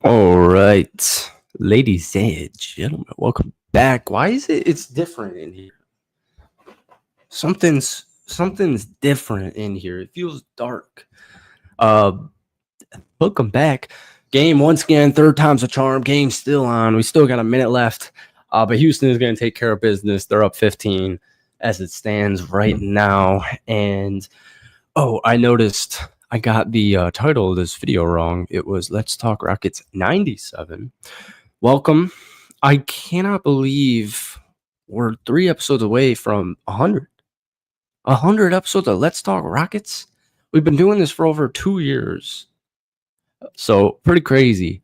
All right, ladies and gentlemen, welcome back. Why is it's different in here? Something's different in here. It feels dark. Uh, welcome back. Game once again, third time's a charm. Game still on. We still got a minute left. But Houston is going to take care of business. They're up 15 as it stands right now. And I noticed I got the title of this video wrong. It was Let's Talk Rockets 97. Welcome. I cannot believe we're 3 episodes away from 100. 100 episodes of Let's Talk Rockets. We've been doing this for over 2 years. So, pretty crazy.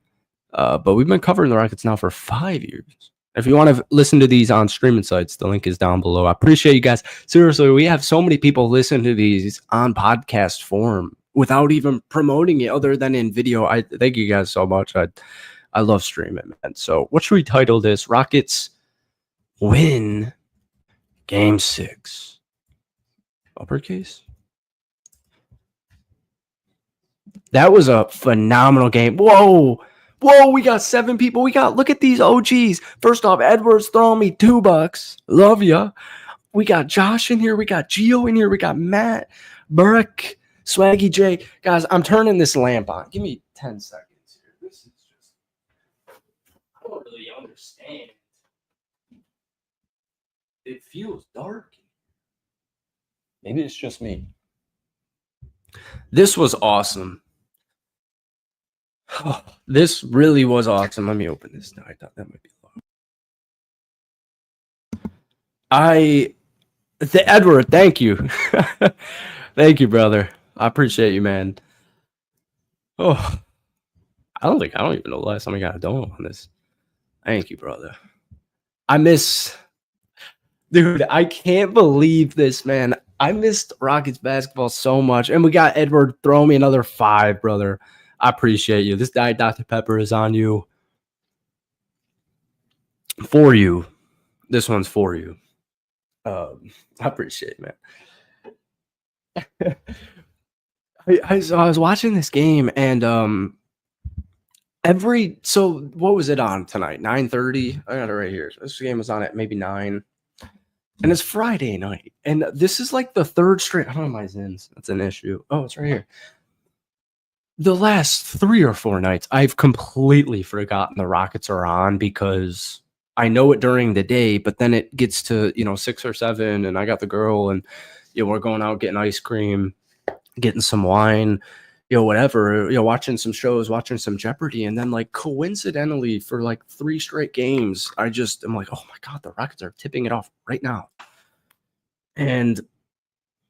But we've been covering the Rockets now for 5 years. If you want to listen to these on streaming sites, the link is down below. I appreciate you guys. Seriously, we have so many people listen to these on podcast form without even promoting it other than in video. I thank you guys so much. I love streaming, man. So what should we title this? Rockets win game 6. Uppercase? That was a phenomenal game. Whoa, we got 7 people. Look at these OGs. First off, Edwards throwing me $2. Love ya. We got Josh in here. We got Gio in here. We got Matt, Burke, Swaggy J. Guys, I'm turning this lamp on. Give me 10 seconds here. This is just, I don't really understand. It feels dark. Maybe it's just me. This was awesome. Oh, this really was awesome. Let me open this now. I thought that might be long. Edward, thank you. Thank you, brother. I appreciate you, man. Oh, I don't even know the last time I got a donut on this. Thank you, brother. Dude, I can't believe this, man. I missed Rockets basketball so much. And we got Edward throw me another 5, brother. I appreciate you. This Diet Dr. Pepper is on you. For you. This one's for you. I appreciate it, man. I was watching this game and what was it on tonight? 9:30? I got it right here. This game was on at maybe 9. And it's Friday night. And this is like the 3rd straight. I don't know my Zins. That's an issue. Oh, it's right here. The last 3 or 4 nights, I've completely forgotten the Rockets are on because I know it during the day, but then it gets to, 6 or 7, and I got the girl, and, we're going out getting ice cream, getting some wine, whatever, watching some shows, watching some Jeopardy. And then, like, coincidentally, for like 3 straight games, I'm like, oh my God, the Rockets are tipping it off right now. And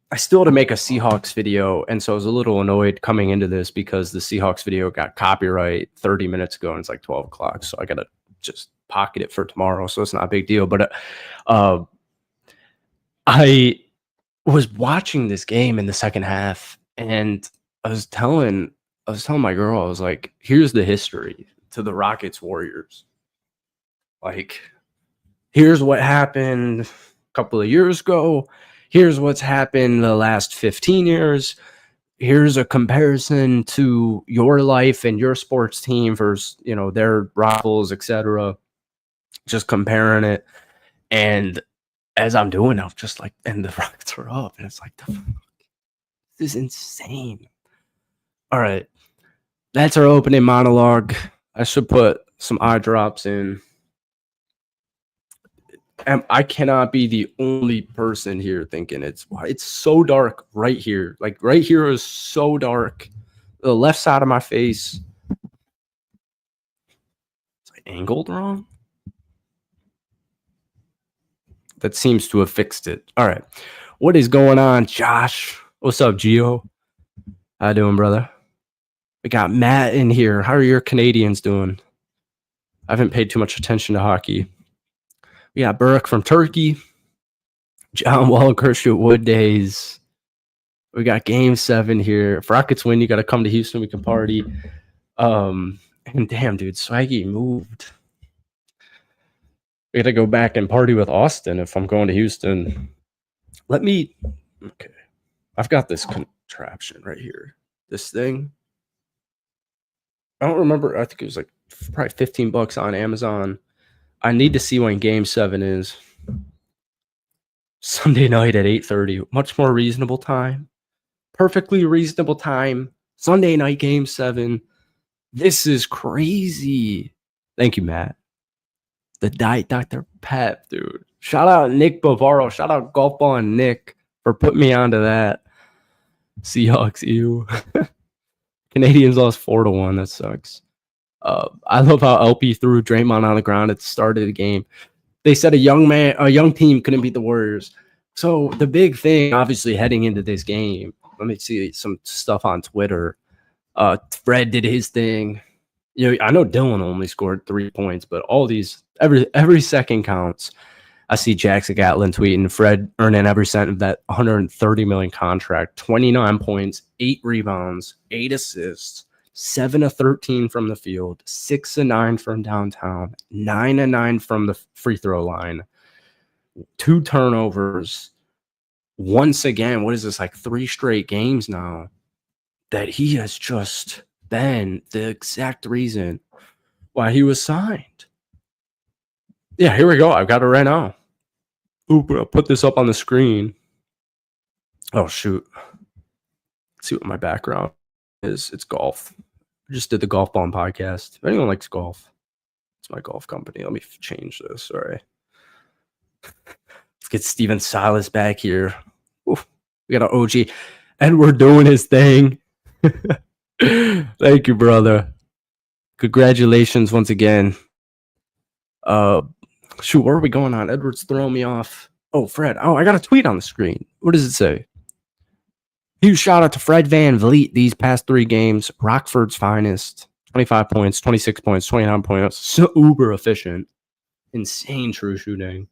I still had to make a Seahawks video, and so I was a little annoyed coming into this because the Seahawks video got copyright 30 minutes ago, and it's like 12 o'clock, so I got to just pocket it for tomorrow, so it's not a big deal. But I was watching this game in the second half, and I was telling my girl, I was like, here's the history to the Rockets Warriors. Like, here's what happened a couple of years ago. Here's what's happened the last 15 years. Here's a comparison to your life and your sports team versus, their rivals, etc. Just comparing it. And as I'm doing, I'm just like, and the Rockets are up. And it's like, this is insane. All right. That's our opening monologue. I should put some eye drops in. I cannot be the only person here thinking it's so dark right here. Like right here is so dark. The left side of my face. It's like angled wrong. That seems to have fixed it. All right. What is going on, Josh? What's up, Gio? How you doing, brother? We got Matt in here. How are your Canadians doing? I haven't paid too much attention to hockey. We got Burke from Turkey. John Wallenkersh at Wood Days. We got game 7 here. If Rockets win, you got to come to Houston. We can party. And damn, dude, Swaggy moved. We got to go back and party with Austin if I'm going to Houston. Okay. I've got this contraption right here. This thing. I don't remember. I think it was like probably $15 on Amazon. I need to see when Game 7 is. Sunday night at 8:30. Much more reasonable time. Perfectly reasonable time. Sunday night Game 7. This is crazy. Thank you, Matt. The Diet Dr. Pep, dude. Shout out Nick Bavaro. Shout out Golf Ball and Nick for putting me onto that. Seahawks, ew. Canadians lost 4-1. That sucks. I love how LP threw Draymond on the ground at the start of the game. They said a young team couldn't beat the Warriors. So the big thing, obviously, heading into this game, let me see some stuff on Twitter. Fred did his thing. I know Dylan only scored 3 points, but all these every second counts. I see Jackson Gatlin tweeting Fred earning every cent of that $130 million contract, 29 points, 8 rebounds, 8 assists, 7 of 13 from the field, 6 of 9 from downtown, 9 of 9 from the free throw line, 2 turnovers. Once again, what is this, like 3 straight games now that he has just been the exact reason why he was signed. Yeah, here we go. I've got it right now. Ooh, I'll put this up on the screen. Oh, shoot. Let's see what my background is. It's golf. I just did the Golf Bomb podcast. If anyone likes golf, it's my golf company. Let me change this. Sorry. Let's get Steven Silas back here. Ooh, we got an OG. And we're doing his thing. Thank you, brother. Congratulations once again. Shoot, where are we going on? Edward's throwing me off. Oh, Fred. Oh, I got a tweet on the screen. What does it say? Huge shout out to Fred VanVleet these past 3 games. Rockford's finest. 25 points, 26 points, 29 points. So uber efficient. Insane true shooting.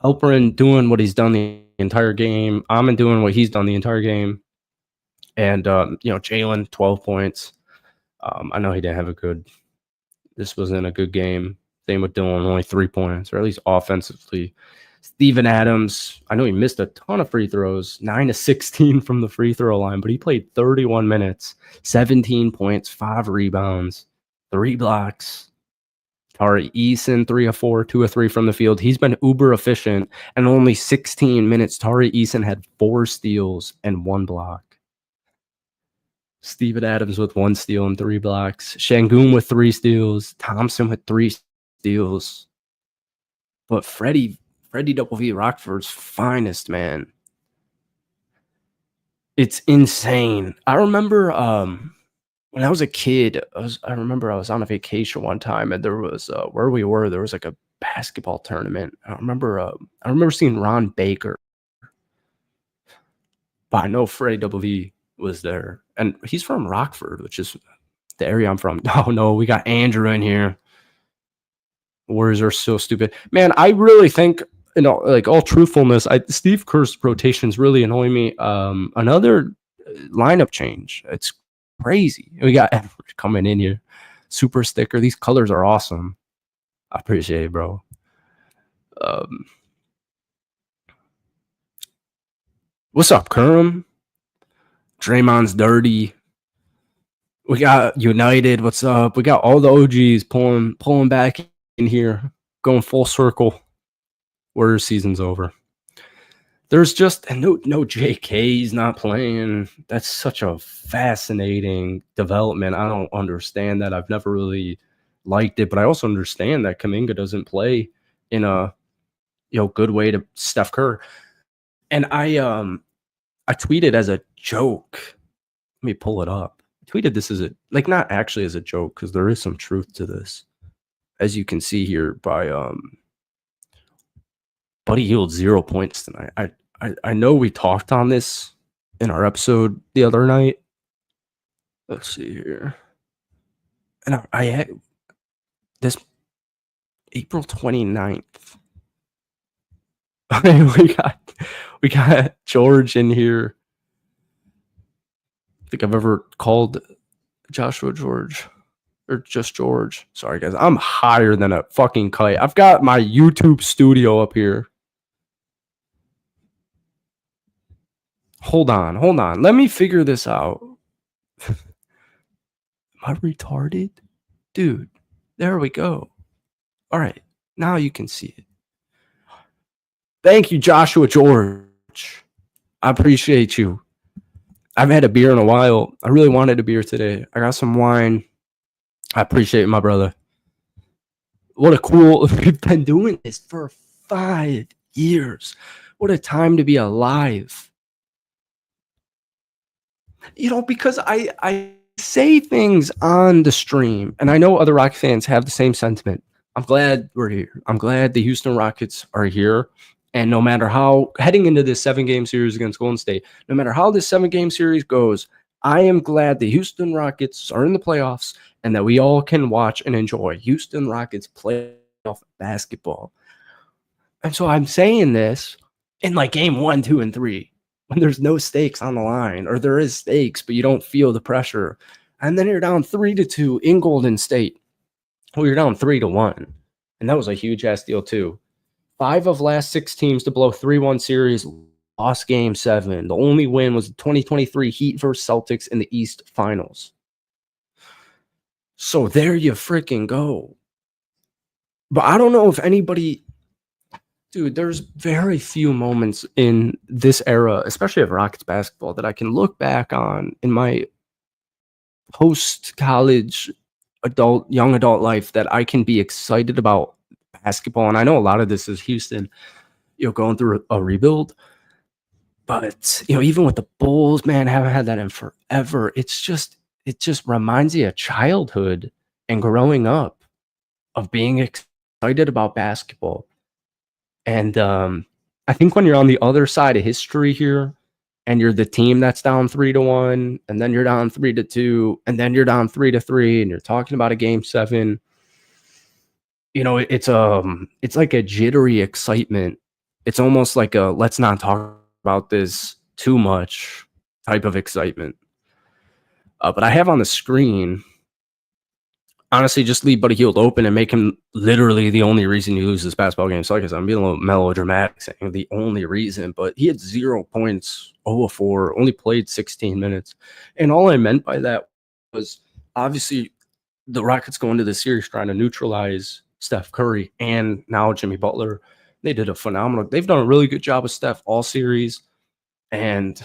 Alperin doing what he's done the entire game. Amon doing what he's done the entire game. And, Jalen, 12 points. I know he didn't have this wasn't a good game. Same with Dylan, only 3 points, or at least offensively. Steven Adams, I know he missed a ton of free throws, 9 of 16 from the free throw line, but he played 31 minutes, 17 points, 5 rebounds, 3 blocks. Tari Eason, 3 of 4, 2 of 3 from the field. He's been uber efficient, and only 16 minutes. Tari Eason had 4 steals and 1 block. Steven Adams with 1 steal and 3 blocks. Şengün with 3 steals. Thompson with 3 steals. But Freddie W. Rockford's finest, man. It's insane. I remember when I was a kid, I remember I was on a vacation one time, and there was where we were, there was like a basketball tournament. I remember seeing Ron Baker. But I know Freddie W. was there. And he's from Rockford, which is the area I'm from. Oh, no, we got Andrew in here. Warriors are so stupid. Man, I really think, like all truthfulness, Steve Kerr's rotations really annoy me. Another lineup change. It's crazy. We got Edward coming in here. Super sticker. These colors are awesome. I appreciate it, bro. What's up, Kerm? Draymond's dirty. We got United. What's up? We got all the OGs pulling back in here, going full circle. Warriors season's over. There's just no JK's not playing. That's such a fascinating development. I don't understand that. I've never really liked it, but I also understand that Kuminga doesn't play in a good way to Steph Kerr. And I tweeted as a joke. Let me pull it up. I tweeted this as not actually as a joke, because there is some truth to this. As you can see here by Buddy Hield 0 points tonight. I know we talked on this in our episode the other night. Let's see here. And I had this April 29th. we got George in here. I think I've ever called Joshua George or just George. Sorry, guys. I'm higher than a fucking kite. I've got my YouTube studio up here. Hold on. Let me figure this out. Am I retarded? Dude, There we go. All right. Now you can see it. Thank you, Joshua George. I appreciate you. I haven't had a beer in a while. I really wanted a beer today. I got some wine. I appreciate it, my brother. What a cool, we've been doing this for 5 years. What a time to be alive. Because I say things on the stream, and I know other Rocket fans have the same sentiment. I'm glad we're here. I'm glad the Houston Rockets are here. And no matter how, heading into this 7-game series against Golden State, no matter how this 7-game series goes, I am glad the Houston Rockets are in the playoffs and that we all can watch and enjoy Houston Rockets playoff basketball. And so I'm saying this in like game 1, 2, and 3, when there's no stakes on the line, or there is stakes, but you don't feel the pressure. And then you're down 3-2 in Golden State. Well, you're down 3-1. And that was a huge ass deal too. 5 of last 6 teams to blow 3-1 series lost game 7. The only win was the 2023 Heat versus Celtics in the East Finals. So there you freaking go. But I don't know if anybody, dude, there's very few moments in this era, especially of Rockets basketball, that I can look back on in my post-college young adult life that I can be excited about basketball. And I know a lot of this is Houston, going through a rebuild. But, even with the Bulls, man, haven't had that in forever. It just reminds you of childhood and growing up, of being excited about basketball. And I think when you're on the other side of history here, and you're the team that's down 3-1, and then you're down 3-2, and then you're down 3-3, and you're talking about a game 7, it's like a jittery excitement. It's almost like a let's not talk about this too much type of excitement. But I have on the screen, honestly, just leave Buddy Hield open and make him literally the only reason you lose this basketball game. So like I said, I'm being a little melodramatic saying the only reason, but he had 0 points, 0 of 4, only played 16 minutes. And all I meant by that was obviously the Rockets go into the series trying to neutralize Steph Curry and now Jimmy Butler. They did a phenomenal, they've done a really good job with Steph all series. And,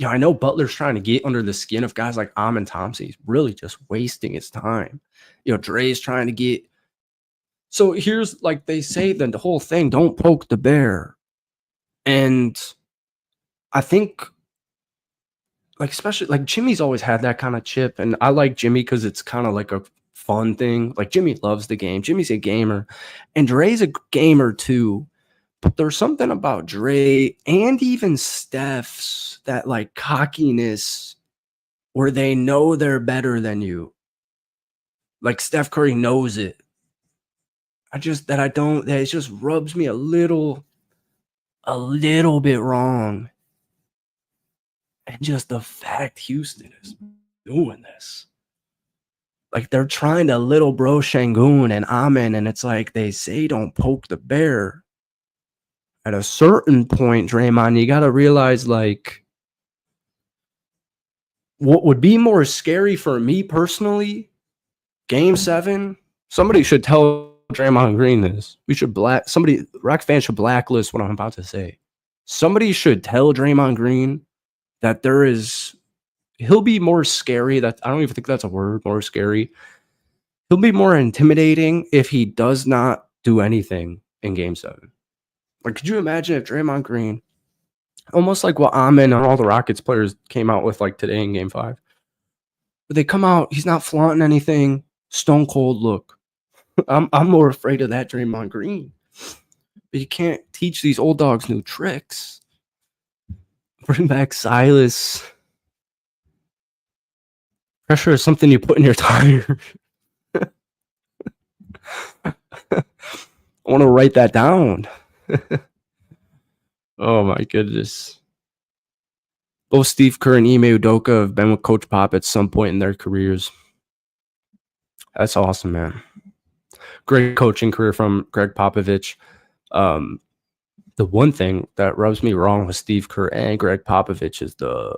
I know Butler's trying to get under the skin of guys like Amen Thompson. He's really just wasting his time. Dre's trying to get. So here's, like they say, then the whole thing, don't poke the bear. And I think, especially, Jimmy's always had that kind of chip. And I like Jimmy because it's kind of like a fun thing. Jimmy loves the game. Jimmy's a gamer. And Dre's a gamer too. But there's something about Dre and even Steph's that cockiness where they know they're better than you. Steph Curry knows it. It just rubs me a little bit wrong. And just the fact Houston is doing this. They're trying to little bro Şengün and Amen, and it's like they say don't poke the bear. At a certain point, Draymond, you got to realize, what would be more scary for me personally, game 7, somebody should tell Draymond Green this. Rock fans should blacklist what I'm about to say. Somebody should tell Draymond Green that he'll be more scary. I don't even think that's a word, more scary. He'll be more intimidating if he does not do anything in game 7. Could you imagine if Draymond Green, almost like what Amen and all the Rockets players came out with today in game 5, but they come out, he's not flaunting anything, stone cold look. I'm more afraid of that Draymond Green. But you can't teach these old dogs new tricks. Bring back Silas. Pressure is something you put in your tire. I want to write that down. Oh my goodness. Both Steve Kerr and Ime Udoka have been with Coach Pop at some point in their careers. That's awesome, man. Great coaching career from Greg Popovich. The one thing that rubs me wrong with Steve Kerr and Greg Popovich is the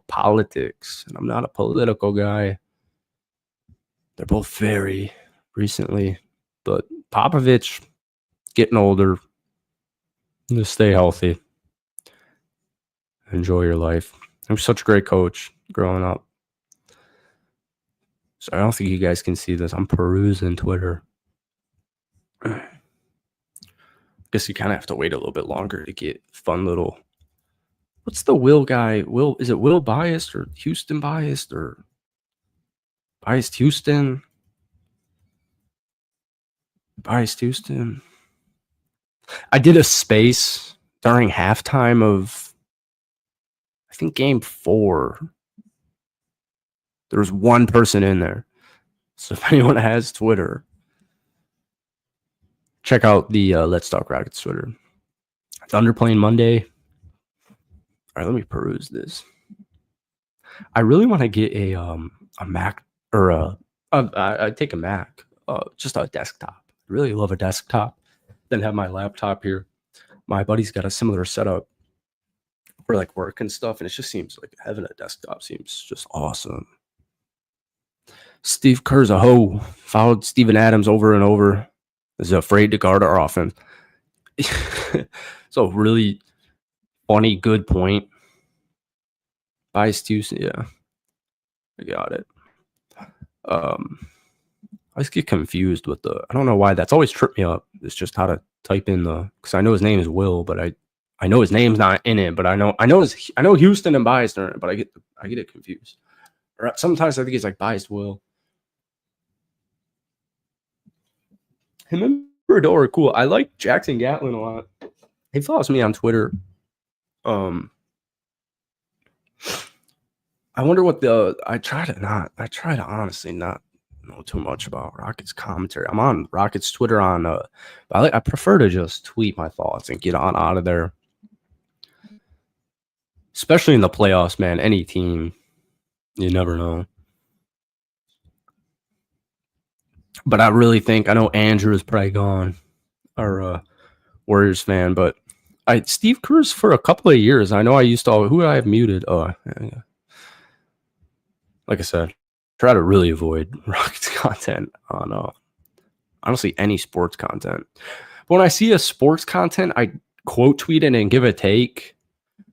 politics. And I'm not a political guy. They're both very, recently. But Popovich getting older. Just stay healthy. Enjoy your life. He was such a great coach growing up. So I don't think you guys can see this. I'm perusing Twitter. Guess you kind of have to wait a little bit longer to get fun little. What's the Will guy? Is it Will Biased or Houston Biased or Biased Houston? Biased Houston. I did a space during halftime of, I think, game 4. There was one person in there. So if anyone has Twitter, check out the Let's Talk Rockets Twitter. Thunder playing Monday. All right, let me peruse this. I really want to get a Mac or I take a Mac, just a desktop. Really love a desktop. Then have my laptop here. My buddy's got a similar setup for like work and stuff, and it just seems like having a desktop seems just awesome. Steve Kerr's a hoe. Fouled Steven Adams over and over. Is afraid to guard our offense. So really funny, good point. Biased Houston, yeah. I got it. I just get confused with I don't know why that's always tripped me up. It's just how to type in because I know his name is Will, but I know his name's not in it, but I know Houston and Biased are in it, but I get it confused. Or sometimes I think it's like Biased Will. Him and Bordeaux are cool. I like Jackson Gatlin a lot. He follows me on Twitter. I wonder what I try to honestly not know too much about Rockets commentary. I'm on Rockets Twitter I prefer to just tweet my thoughts and get on out of there. Especially in the playoffs, man. Any team, you never know. But I really think, I know Andrew is probably gone, our Warriors fan, but Steve Kerr's for a couple of years. I know I used to, who I have muted? Oh, yeah. Like I said, try to really avoid Rockets content on honestly any sports content. But when I see a sports content, I quote tweet it and give a take.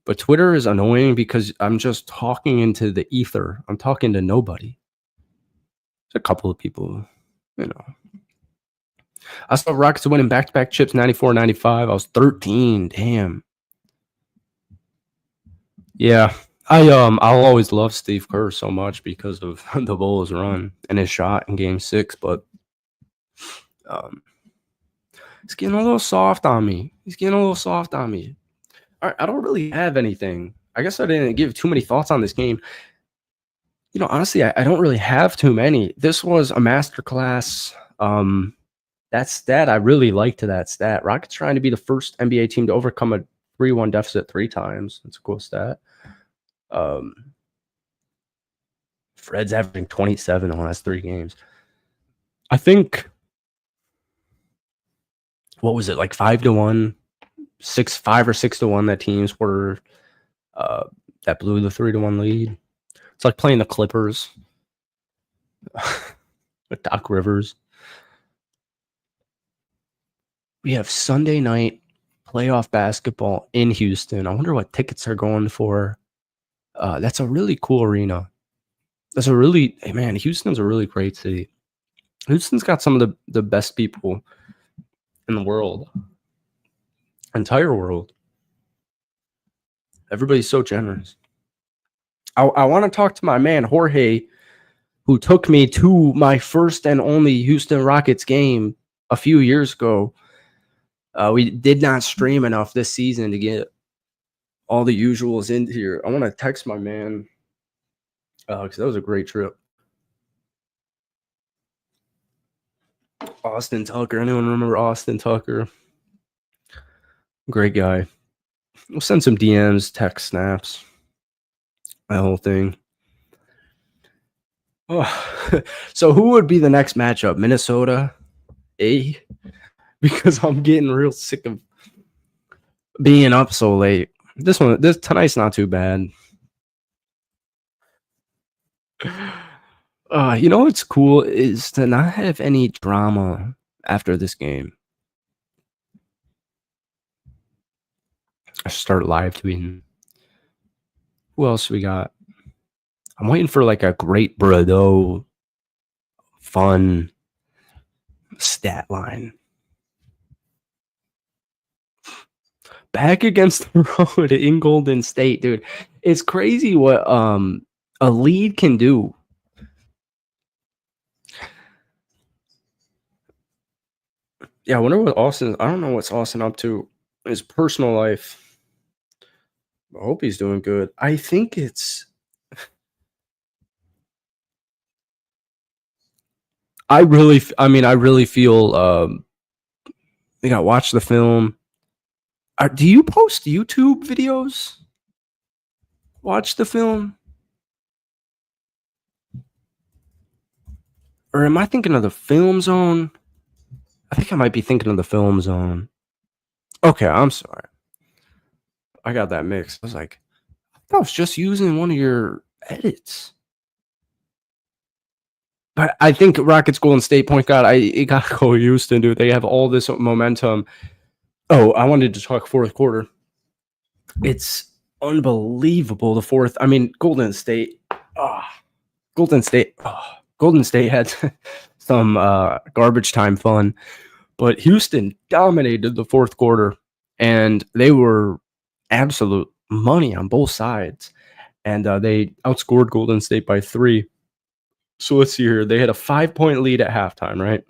But Twitter is annoying because I'm just talking into the ether. I'm talking to nobody. There's a couple of people, you know. I saw Rockets winning back-to-back chips 94-95. I was 13. Damn. Yeah. I'll always love Steve Kerr so much because of the Bulls run and his shot in game 6, but he's getting a little soft on me. I don't really have anything. I guess I didn't give too many thoughts on this game. You know, honestly, I don't really have too many. This was a masterclass. That stat, I really liked that stat. Rockets trying to be the first NBA team to overcome a 3-1 deficit 3 times. That's a cool stat. Fred's averaging 27 in the last 3 games. I think, what was it, like 5-1, 5 or 6-1 that teams were that blew the 3-1 lead. It's like playing the Clippers with Doc Rivers. We have Sunday night playoff basketball in Houston. I wonder what tickets are going for. That's a really cool arena. Houston's a really great city. Houston's got some of the best people in the world. Entire world. Everybody's so generous. I want to talk to my man Jorge, who took me to my first and only Houston Rockets game a few years ago. We did not stream enough this season to get all the usuals in here. I want to text my man because that was a great trip. Austin Tucker. Anyone remember Austin Tucker? Great guy. We'll send some DMs, text snaps, that whole thing. Oh, so who would be the next matchup? Minnesota? Because I'm getting real sick of being up so late. Tonight's not too bad. You know what's cool is to not have any drama after this game. I start live tweeting. Who else we got? I'm waiting for like a great Bordeaux fun stat line. Back against the road in Golden State, dude. It's crazy what a lead can do. Yeah, I wonder what Austin. I don't know what's Austin up to in his personal life. I hope he's doing good. I think it's. I really feel. I think I watched the film. Do you post YouTube videos? Watch the film, or am I thinking of the Film Zone? I think I might be thinking of the Film Zone. Okay, I'm sorry. I got that mixed. I was like, I was just using one of your edits. But I think Rockets Golden State point guard, it got to go Houston, dude. They have all this momentum. Oh, I wanted to talk fourth quarter. It's unbelievable. The fourth. I mean, Golden State. Golden State had some garbage time fun, but Houston dominated the fourth quarter, and they were absolute money on both sides, and they outscored Golden State by 3. So let's see here. They had a 5-point lead at halftime, right?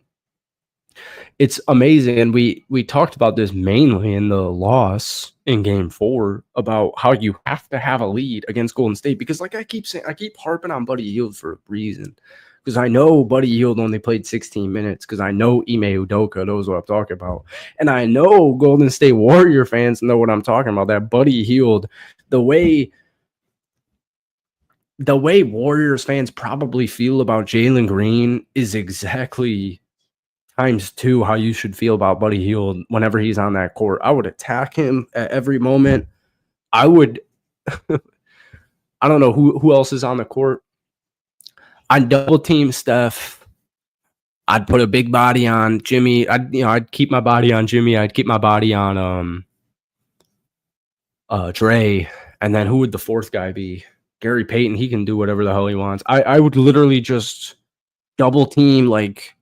It's amazing, and we talked about this mainly in the loss in Game 4 about how you have to have a lead against Golden State because, like I keep saying, I keep harping on Buddy Hield for a reason because I know Buddy Hield only played 16 minutes because I know Ime Udoka knows what I'm talking about, and I know Golden State Warrior fans know what I'm talking about. That Buddy Hield, the way Warriors fans probably feel about Jalen Green is exactly times 2 how you should feel about Buddy Hield whenever he's on that court. I would attack him at every moment. I would I don't know who else is on the court. I'd double team Steph. I'd put a big body on Jimmy. I'd keep my body on Jimmy. I'd keep my body on Dre. And then who would the fourth guy be? Gary Payton. He can do whatever the hell he wants. I would literally just double team like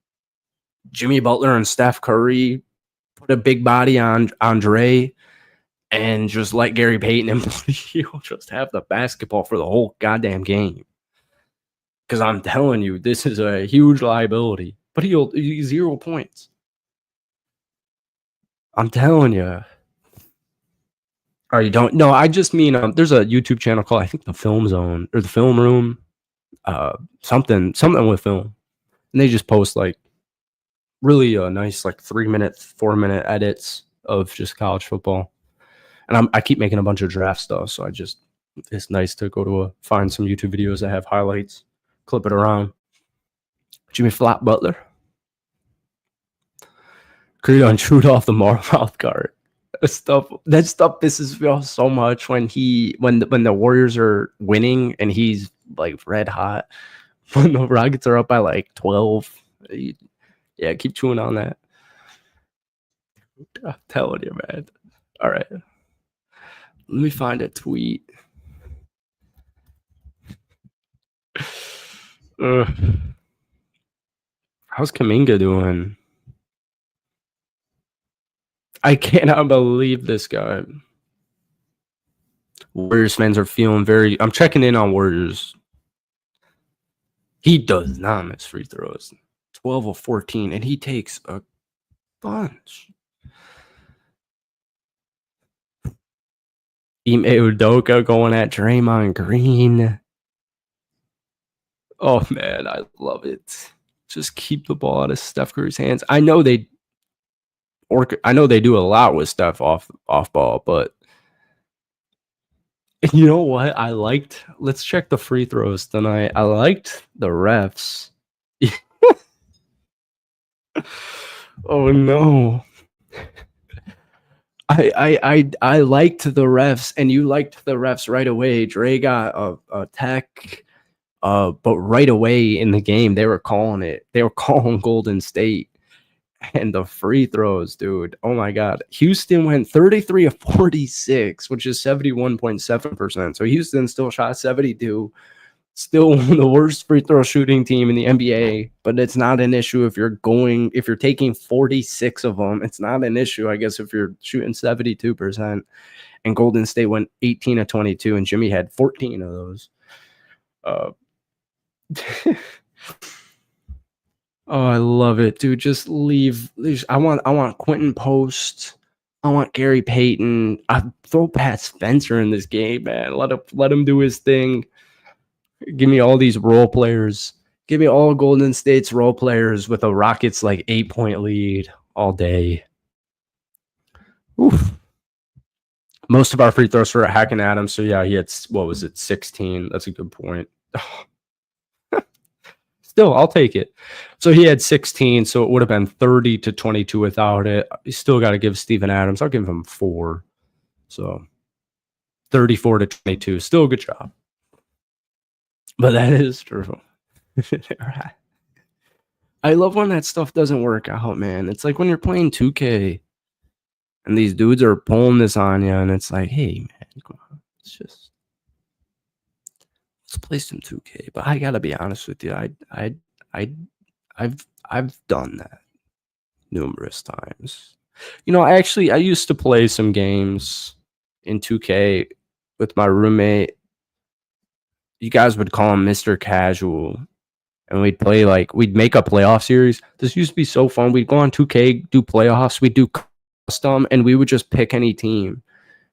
Jimmy Butler and Steph Curry, put a big body on Dre, and just let Gary Payton and Buddy Hield just have the basketball for the whole goddamn game. Because I'm telling you, this is a huge liability. But he'll 0 points. I'm telling you. Or you don't? No, I just mean there's a YouTube channel called I think the Film Zone or the Film Room, something with film, and they just post like really nice like 3-minute, 4-minute edits of just college football. And I keep making a bunch of draft stuff, so it's nice to go to find some YouTube videos that have highlights, clip it around. Jimmy Flat Butler. Creed unshoot off the mouth guard. That stuff pisses me off so much when the Warriors are winning and he's like red hot. When the Rockets are up by like 12. Yeah, keep chewing on that. I'm telling you, man. All right. Let me find a tweet. How's Kuminga doing? I cannot believe this guy. Warriors fans are feeling I'm checking in on Warriors. He does not miss free throws. 12 of 14, and he takes a bunch. Ime Udoka going at Draymond Green. Oh, man, I love it. Just keep the ball out of Steph Curry's hands. I know they do a lot with Steph off ball, but you know what? Let's check the free throws tonight. I liked the refs. Oh no. I liked the refs, and you liked the refs right away. Dre got a tech. But right away in the game, they were calling it. They were calling Golden State. And the free throws, dude. Oh my God. Houston went 33 of 46, which is 71.7%. So Houston still shot 72. Still one of the worst free throw shooting team in the NBA, but it's not an issue if you're taking 46 of them. It's not an issue, I guess, if you're shooting 72%. And Golden State went 18 of 22, and Jimmy had 14 of those. Oh, I love it, dude. Just leave. I want Quentin Post. I want Gary Payton. I throw Pat Spencer in this game, man. Let him do his thing. Give me all these role players. Give me all Golden State's role players with a Rockets like 8-point lead all day. Oof. Most of our free throws were hacking at him. So yeah, he had, what was it, 16? That's a good point. Still, I'll take it. So he had 16, so it would have been 30 to 22 without it. You still got to give Steven Adams. I'll give him 4. So 34 to 22. Still a good job. But that is true. I love when that stuff doesn't work out, man. It's like when you're playing 2K and these dudes are pulling this on you, and it's like, hey, man, come on. Let's play some 2K. But I gotta be honest with you, I've done that numerous times. You know, I used to play some games in 2K with my roommate. You guys would call him Mr. Casual. And we'd play, like, we'd make a playoff series. This used to be so fun. We'd go on 2K, do playoffs. We'd do custom, and we would just pick any team.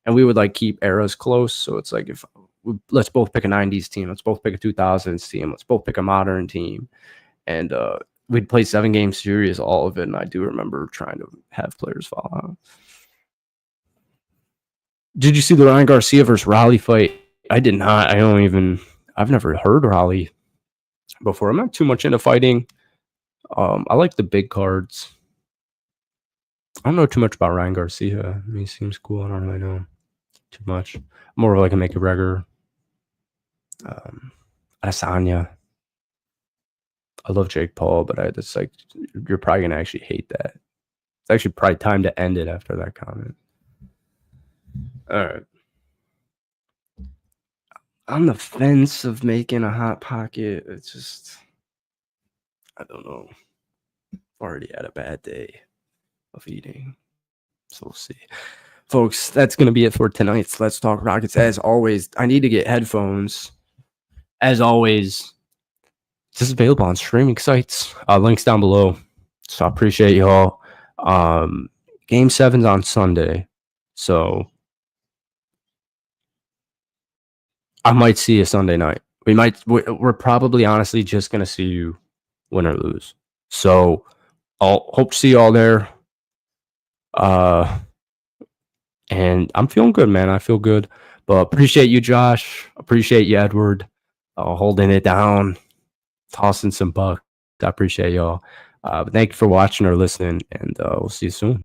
And we would, like, keep eras close. So it's like, let's both pick a 90s team. Let's both pick a 2000s team. Let's both pick a modern team. And we'd play 7-game series, all of it. And I do remember trying to have players fall out. Did you see the Ryan Garcia versus Raleigh fight? I did not. I've never heard Raleigh before. I'm not too much into fighting. I like the big cards. I don't know too much about Ryan Garcia. He seems cool. I don't really know too much. More of like a McGregor. Adesanya. I love Jake Paul, but it's like, you're probably gonna actually hate that. It's actually probably time to end it after that comment. All right. On the fence of making a hot pocket. It's just, I don't know. Already had a bad day of eating. So we'll see. Folks, that's going to be it for tonight's Let's Talk Rockets. As always, I need to get headphones. As always, this is available on streaming sites. Links down below. So I appreciate you all. Game 7's on Sunday. So I might see you Sunday night. We're probably honestly just going to see you win or lose. So I'll hope to see you all there. And I'm feeling good, man. I feel good. But appreciate you, Josh. Appreciate you, Edward. Holding it down, tossing some bucks. I appreciate y'all. But thank you for watching or listening, and we'll see you soon.